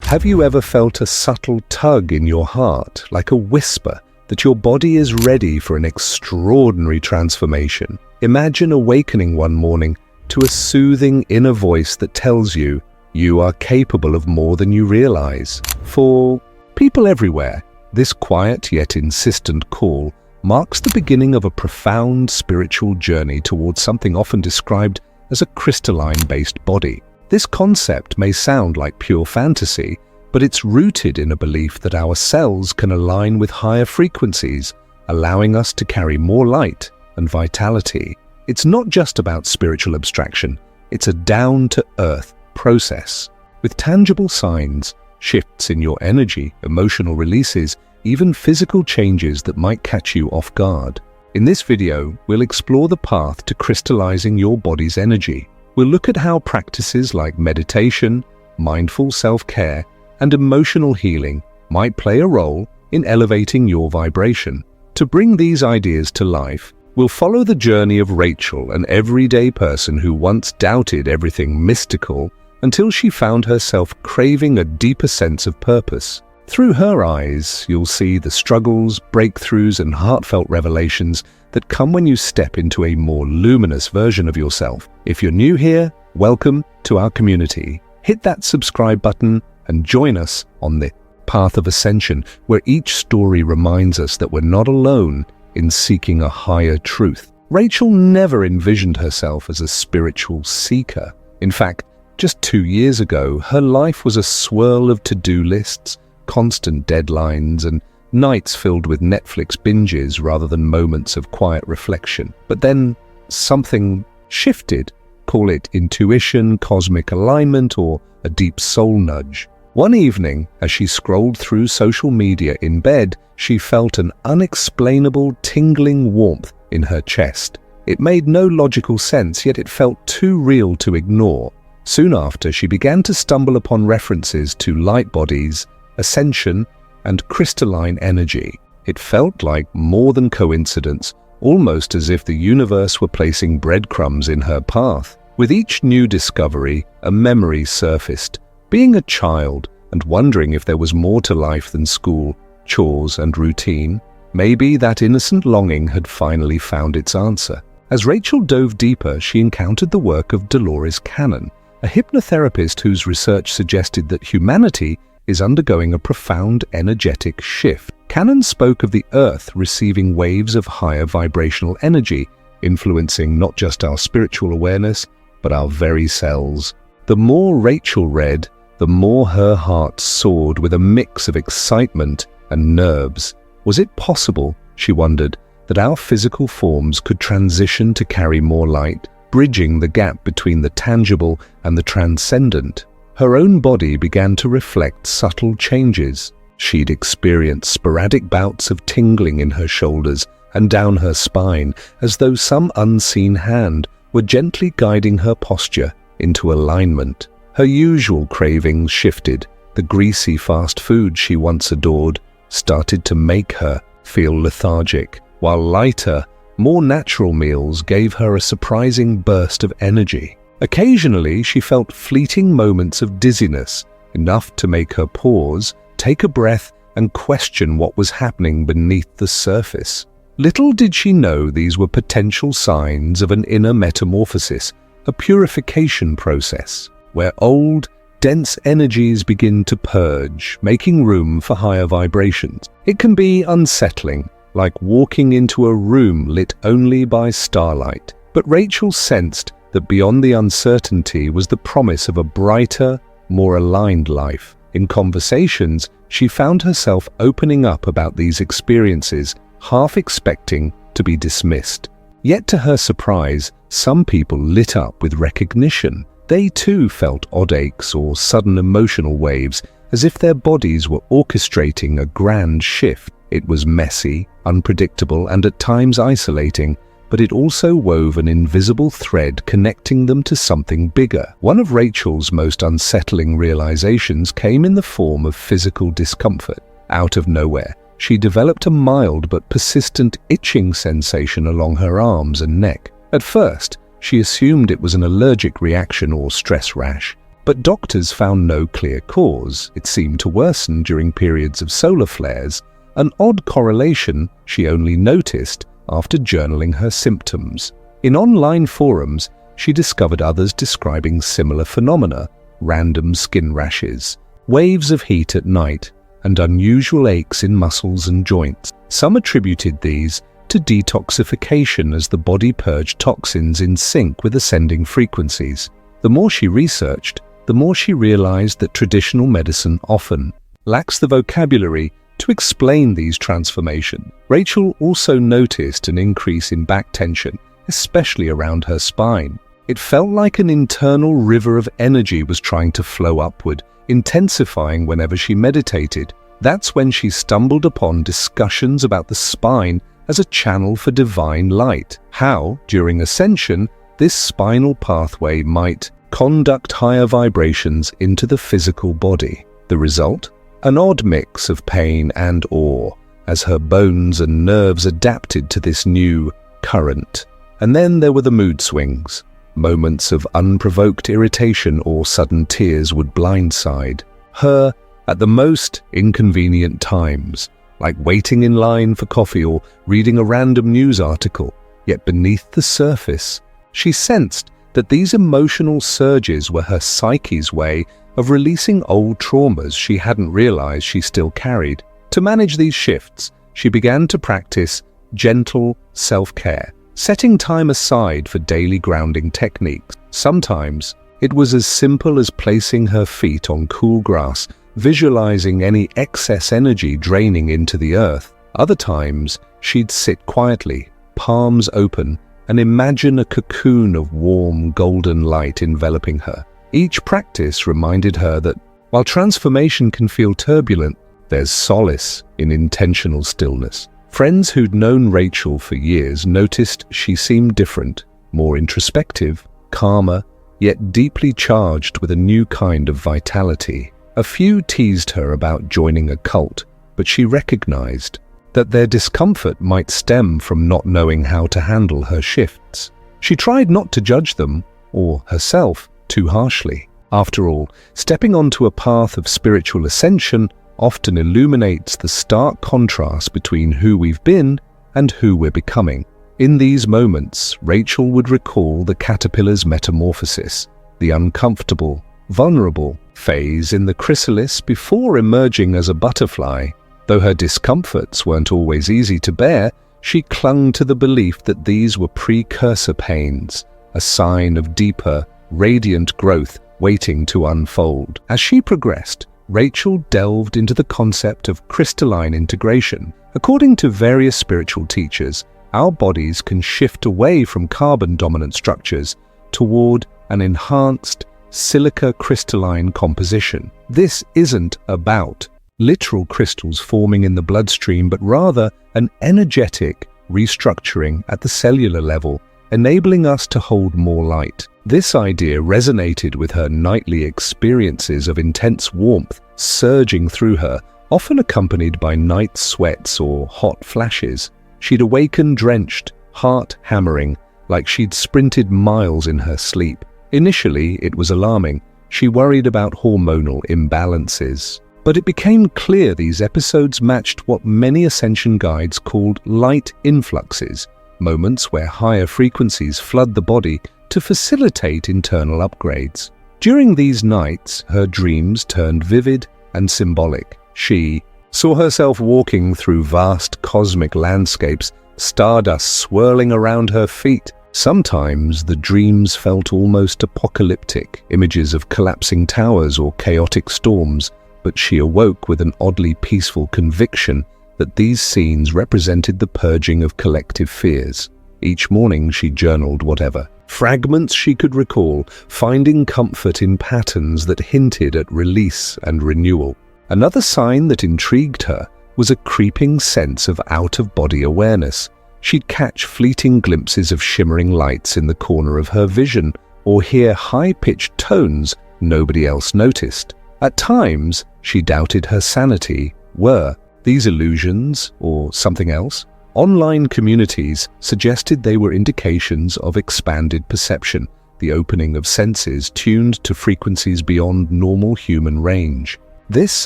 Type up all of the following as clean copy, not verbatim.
Have you ever felt a subtle tug in your heart, like a whisper, that your body is ready for an extraordinary transformation? Imagine awakening one morning to a soothing inner voice that tells you you are capable of more than you realize. For people everywhere, this quiet yet insistent call marks the beginning of a profound spiritual journey towards something often described as a crystalline-based body. This concept may sound like pure fantasy, but it's rooted in a belief that our cells can align with higher frequencies, allowing us to carry more light and vitality. It's not just about spiritual abstraction, it's a down-to-earth process, with tangible signs, shifts in your energy, emotional releases, even physical changes that might catch you off guard. In this video, we'll explore the path to crystallizing your body's energy. We'll look at how practices like meditation, mindful self-care, and emotional healing might play a role in elevating your vibration. To bring these ideas to life, we'll follow the journey of Rachel, an everyday person who once doubted everything mystical until she found herself craving a deeper sense of purpose. Through her eyes, you'll see the struggles, breakthroughs, and heartfelt revelations that come when you step into a more luminous version of yourself. If you're new here, welcome to our community. Hit that subscribe button and join us on the path of Ascension, where each story reminds us that we're not alone in seeking a higher truth. Rachel never envisioned herself as a spiritual seeker. In fact, just 2 years ago, her life was a swirl of to-do lists, constant deadlines, and nights filled with Netflix binges rather than moments of quiet reflection. But then something shifted. Call it intuition, cosmic alignment, or a deep soul nudge. One evening, as she scrolled through social media in bed, she felt an unexplainable tingling warmth in her chest. It made no logical sense, yet it felt too real to ignore. Soon after, she began to stumble upon references to light bodies, Ascension, and crystalline energy. It felt like more than coincidence, almost as if the universe were placing breadcrumbs in her path. With each new discovery, a memory surfaced. Being a child and wondering if there was more to life than school, chores, and routine, maybe that innocent longing had finally found its answer. As Rachel dove deeper, she encountered the work of Dolores Cannon, a hypnotherapist whose research suggested that humanity is undergoing a profound energetic shift. Cannon spoke of the Earth receiving waves of higher vibrational energy, influencing not just our spiritual awareness, but our very cells. The more Rachel read, the more her heart soared with a mix of excitement and nerves. Was it possible, she wondered, that our physical forms could transition to carry more light, bridging the gap between the tangible and the transcendent? Her own body began to reflect subtle changes. She'd experienced sporadic bouts of tingling in her shoulders and down her spine, as though some unseen hand were gently guiding her posture into alignment. Her usual cravings shifted. The greasy fast food she once adored started to make her feel lethargic, while lighter, more natural meals gave her a surprising burst of energy. Occasionally, she felt fleeting moments of dizziness, enough to make her pause, take a breath, and question what was happening beneath the surface. Little did she know these were potential signs of an inner metamorphosis, a purification process, where old, dense energies begin to purge, making room for higher vibrations. It can be unsettling, like walking into a room lit only by starlight. But Rachel sensed that beyond the uncertainty was the promise of a brighter, more aligned life. In conversations, she found herself opening up about these experiences, half expecting to be dismissed. Yet to her surprise, some people lit up with recognition. They too felt odd aches or sudden emotional waves, as if their bodies were orchestrating a grand shift. It was messy, unpredictable, and at times isolating, but it also wove an invisible thread connecting them to something bigger. One of Rachel's most unsettling realizations came in the form of physical discomfort. Out of nowhere, she developed a mild but persistent itching sensation along her arms and neck. At first, she assumed it was an allergic reaction or stress rash, But doctors found no clear cause. It seemed to worsen during periods of solar flares, an odd correlation she only noticed after journaling her symptoms. In online forums, she discovered others describing similar phenomena: random skin rashes, waves of heat at night, and unusual aches in muscles and joints. Some attributed these to detoxification as the body purged toxins in sync with ascending frequencies. The more she researched, the more she realized that traditional medicine often lacks the vocabulary to explain these transformations. Rachel also noticed an increase in back tension, especially around her spine. It felt like an internal river of energy was trying to flow upward, intensifying whenever she meditated. That's when she stumbled upon discussions about the spine as a channel for divine light. How, during Ascension, this spinal pathway might conduct higher vibrations into the physical body. The result? An odd mix of pain and awe, as her bones and nerves adapted to this new current. And then there were the mood swings. Moments of unprovoked irritation or sudden tears would blindside her at the most inconvenient times, like waiting in line for coffee or reading a random news article. Yet beneath the surface, she sensed that these emotional surges were her psyche's way of releasing old traumas she hadn't realized she still carried. To manage these shifts, she began to practice gentle self-care, setting time aside for daily grounding techniques. Sometimes it was as simple as placing her feet on cool grass, visualizing any excess energy draining into the earth. Other times, she'd sit quietly, palms open, and imagine a cocoon of warm, golden light enveloping her. Each practice reminded her that while transformation can feel turbulent, there's solace in intentional stillness. Friends who'd known Rachel for years noticed she seemed different, more introspective, calmer, yet deeply charged with a new kind of vitality. A few teased her about joining a cult, but she recognized that their discomfort might stem from not knowing how to handle her shifts. She tried not to judge them, or herself, too harshly. After all, stepping onto a path of spiritual ascension often illuminates the stark contrast between who we've been and who we're becoming. In these moments, Rachel would recall the caterpillar's metamorphosis, the uncomfortable, vulnerable phase in the chrysalis before emerging as a butterfly. Though her discomforts weren't always easy to bear, she clung to the belief that these were precursor pains, a sign of deeper, radiant growth waiting to unfold. As she progressed, Rachel delved into the concept of crystalline integration. According to various spiritual teachers, our bodies can shift away from carbon-dominant structures toward an enhanced silica crystalline composition. This isn't about literal crystals forming in the bloodstream, but rather an energetic restructuring at the cellular level, enabling us to hold more light. This idea resonated with her nightly experiences of intense warmth surging through her, often accompanied by night sweats or hot flashes. She'd awaken drenched, heart hammering, like she'd sprinted miles in her sleep. Initially, it was alarming. She worried about hormonal imbalances. But it became clear these episodes matched what many Ascension guides called light influxes, moments where higher frequencies flood the body to facilitate internal upgrades. During these nights, her dreams turned vivid and symbolic. She saw herself walking through vast cosmic landscapes, stardust swirling around her feet. Sometimes the dreams felt almost apocalyptic, images of collapsing towers or chaotic storms, but she awoke with an oddly peaceful conviction that these scenes represented the purging of collective fears. Each morning she journaled whatever fragments she could recall, finding comfort in patterns that hinted at release and renewal. Another sign that intrigued her was a creeping sense of out-of-body awareness. She'd catch fleeting glimpses of shimmering lights in the corner of her vision, or hear high-pitched tones nobody else noticed. At times, she doubted her sanity. Were these illusions or something else? Online communities suggested they were indications of expanded perception, the opening of senses tuned to frequencies beyond normal human range. This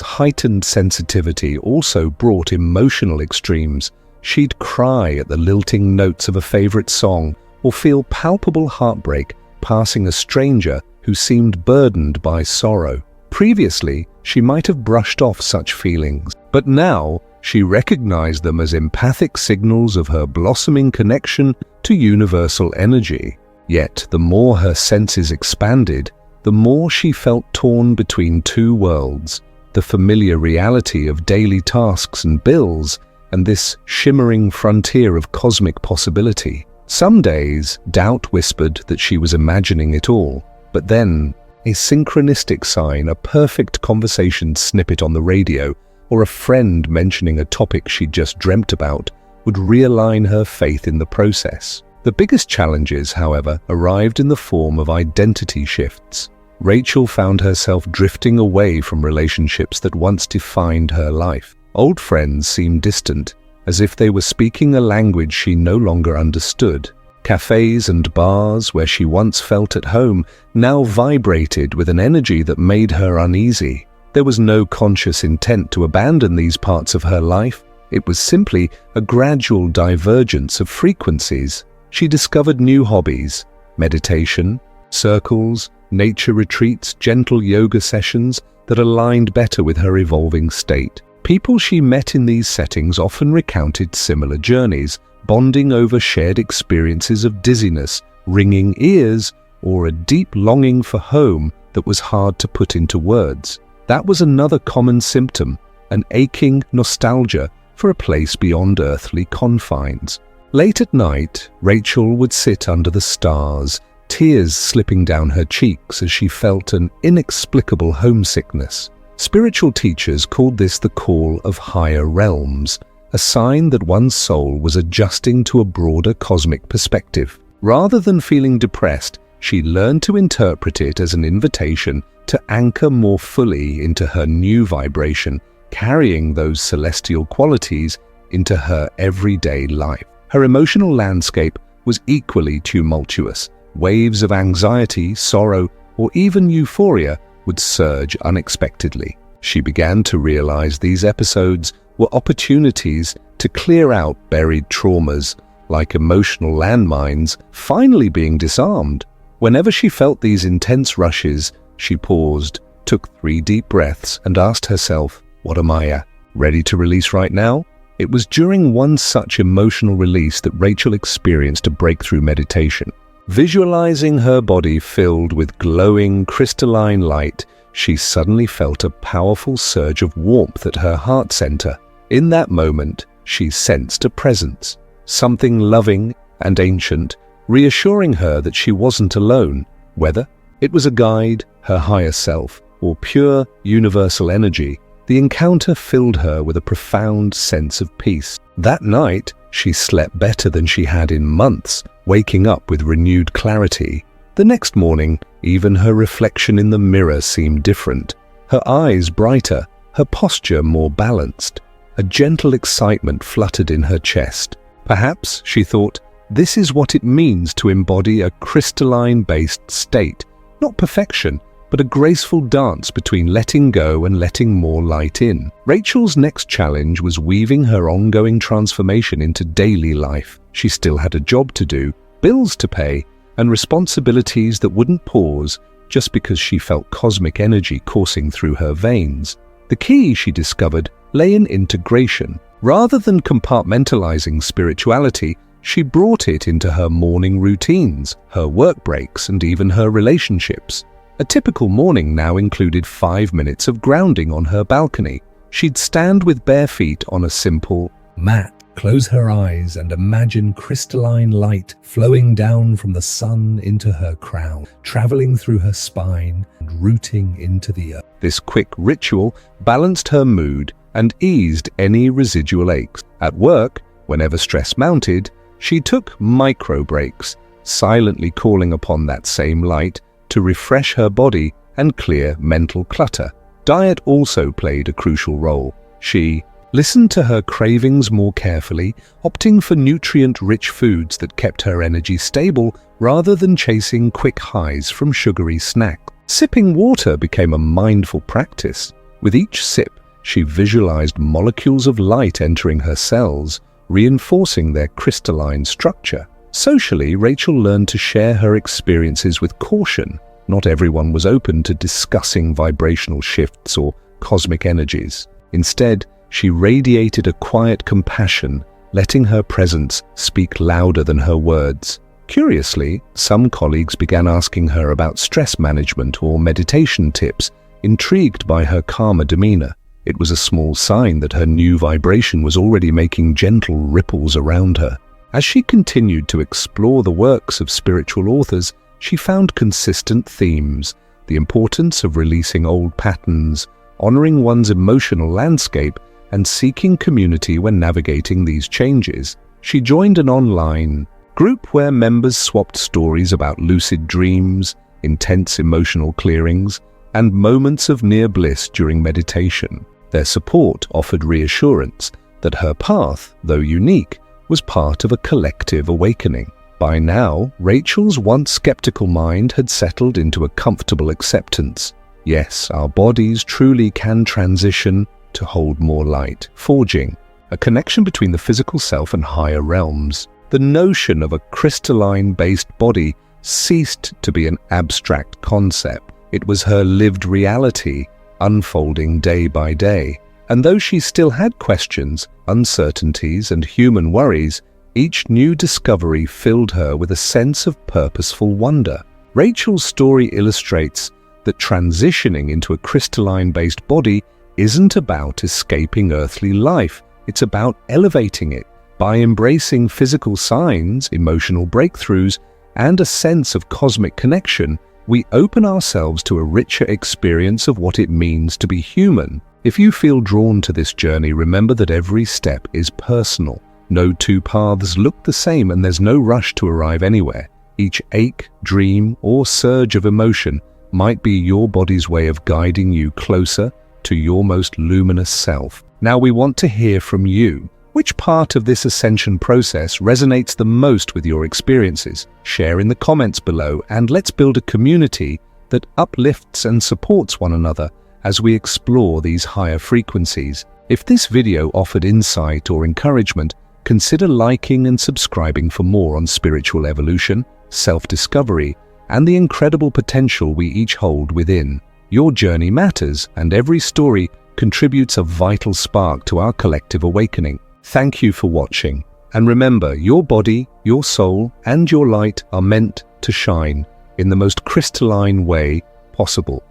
heightened sensitivity also brought emotional extremes. She'd cry at the lilting notes of a favorite song or feel palpable heartbreak passing a stranger who seemed burdened by sorrow. Previously, she might have brushed off such feelings, but now she recognized them as empathic signals of her blossoming connection to universal energy. Yet, the more her senses expanded, the more she felt torn between two worlds, the familiar reality of daily tasks and bills, and this shimmering frontier of cosmic possibility. Some days, doubt whispered that she was imagining it all, but then, a synchronistic sign, a perfect conversation snippet on the radio, or a friend mentioning a topic she'd just dreamt about, would realign her faith in the process. The biggest challenges, however, arrived in the form of identity shifts. Rachel found herself drifting away from relationships that once defined her life. Old friends seemed distant, as if they were speaking a language she no longer understood. Cafes and bars where she once felt at home now vibrated with an energy that made her uneasy. There was no conscious intent to abandon these parts of her life. It was simply a gradual divergence of frequencies. She discovered new hobbies: meditation, circles, nature retreats, gentle yoga sessions that aligned better with her evolving state. People she met in these settings often recounted similar journeys, bonding over shared experiences of dizziness, ringing ears, or a deep longing for home that was hard to put into words. That was another common symptom, an aching nostalgia for a place beyond earthly confines. Late at night, Rachel would sit under the stars, tears slipping down her cheeks as she felt an inexplicable homesickness. Spiritual teachers called this the call of higher realms, a sign that one's soul was adjusting to a broader cosmic perspective. Rather than feeling depressed, she learned to interpret it as an invitation to anchor more fully into her new vibration, carrying those celestial qualities into her everyday life. Her emotional landscape was equally tumultuous. Waves of anxiety, sorrow, or even euphoria would surge unexpectedly. She began to realize these episodes were opportunities to clear out buried traumas, like emotional landmines finally being disarmed. Whenever she felt these intense rushes, she paused, took 3 deep breaths, and asked herself, "What am I ready to release right now?" It was during one such emotional release that Rachel experienced a breakthrough meditation. Visualizing her body filled with glowing, crystalline light, she suddenly felt a powerful surge of warmth at her heart center. In that moment, she sensed a presence, something loving and ancient, reassuring her that she wasn't alone. Whether it was a guide, her higher self, or pure universal energy, the encounter filled her with a profound sense of peace. That night, she slept better than she had in months, waking up with renewed clarity. The next morning, even her reflection in the mirror seemed different. Her eyes brighter, her posture more balanced. A gentle excitement fluttered in her chest. Perhaps, she thought, this is what it means to embody a crystalline-based state. Not perfection, but a graceful dance between letting go and letting more light in. Rachel's next challenge was weaving her ongoing transformation into daily life. She still had a job to do, bills to pay, and responsibilities that wouldn't pause just because she felt cosmic energy coursing through her veins. The key, she discovered, lay in integration. Rather than compartmentalizing spirituality, she brought it into her morning routines, her work breaks, and even her relationships. A typical morning now included 5 minutes of grounding on her balcony. She'd stand with bare feet on a simple mat, close her eyes, and imagine crystalline light flowing down from the sun into her crown, traveling through her spine and rooting into the earth. This quick ritual balanced her mood and eased any residual aches. At work, whenever stress mounted, she took micro breaks, silently calling upon that same light to refresh her body and clear mental clutter. Diet also played a crucial role. She listened to her cravings more carefully, opting for nutrient-rich foods that kept her energy stable rather than chasing quick highs from sugary snacks. Sipping water became a mindful practice. With each sip, she visualized molecules of light entering her cells, reinforcing their crystalline structure. Socially, Rachel learned to share her experiences with caution. Not everyone was open to discussing vibrational shifts or cosmic energies. Instead, she radiated a quiet compassion, letting her presence speak louder than her words. Curiously, some colleagues began asking her about stress management or meditation tips, intrigued by her calmer demeanor. It was a small sign that her new vibration was already making gentle ripples around her. As she continued to explore the works of spiritual authors, she found consistent themes: the importance of releasing old patterns, honoring one's emotional landscape, and seeking community when navigating these changes. She joined an online group where members swapped stories about lucid dreams, intense emotional clearings, and moments of near bliss during meditation. Their support offered reassurance that her path, though unique, was part of a collective awakening. By now, Rachel's once skeptical mind had settled into a comfortable acceptance. Yes, our bodies truly can transition to hold more light, forging a connection between the physical self and higher realms. The notion of a crystalline-based body ceased to be an abstract concept. It was her lived reality, unfolding day by day. And though she still had questions, uncertainties, and human worries, each new discovery filled her with a sense of purposeful wonder. Rachel's story illustrates that transitioning into a crystalline-based body isn't about escaping earthly life, it's about elevating it. By embracing physical signs, emotional breakthroughs, and a sense of cosmic connection, we open ourselves to a richer experience of what it means to be human. If you feel drawn to this journey, remember that every step is personal. No two paths look the same, and there's no rush to arrive anywhere. Each ache, dream, or surge of emotion might be your body's way of guiding you closer to your most luminous self. Now we want to hear from you. Which part of this ascension process resonates the most with your experiences? Share in the comments below, and let's build a community that uplifts and supports one another as we explore these higher frequencies. If this video offered insight or encouragement, consider liking and subscribing for more on spiritual evolution, self-discovery, and the incredible potential we each hold within. Your journey matters, and every story contributes a vital spark to our collective awakening. Thank you for watching, and remember, your body, your soul, and your light are meant to shine in the most crystalline way possible.